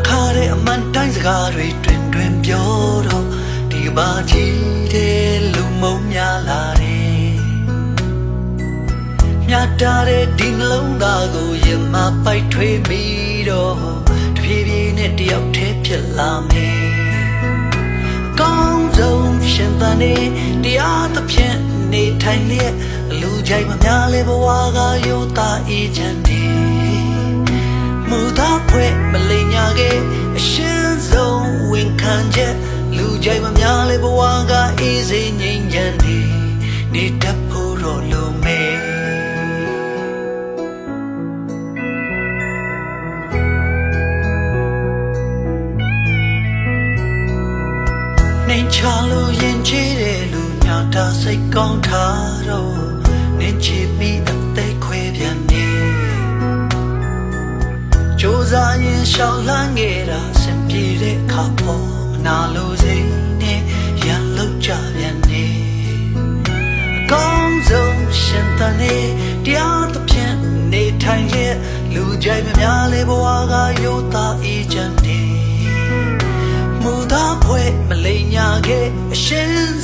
ခါတဲ့အမှန်တိုင်းစကားတွေတွင်တွင်ပြောတော့ဒီဘာကြီးတဲ့လူမုံများလာတယ်မြတ်တာတဲ့ဒီနှလုံးသားကိုရင်မပိုက်ထွေးပြီးတော့တဖြည်းဖြည်းနဲ့တယောက်တည်းဖြစ်လာမယ်ကောင်းဆုံးရှင်သန်နေတရားသဖြင့်နေထိုင်လျက်လူကြိုက်မများလေဘဝကရိုးသားအေးချမ်းတယ်မူသားဖွဲ့မလိမ်ညာခဲ့အရှင်းဆုံးဝန်ခံချက်လူကြိုက်မများလေဘဝကအေးစိငြိမ်းချမ်းတယ်နေတတ်ဖို့တော့လိုမယ်နေချလို့ရင်ချေးတဲ့လူညာတာစိတ်ကောင်းထားတော့နေချီပြီးအသက်ခွဲပြန်နေကြိုးစားရင်ရှောင်လန်းခဲ့တာစင်ပြေတဲ့ခါပေါ်မနာလို့စိတ်နဲ့ရန်လောက်ကြပြန်နေအကောင်းဆုံးရှင်သန်နေတရားသဖြင့်နေထိုင်ရဲ့လူကြိုက်မများလေဘဝကရိုးသားအေးချမ်းနေမူသားဖွဲ့မလိမ်ညာခဲ့အရှင်း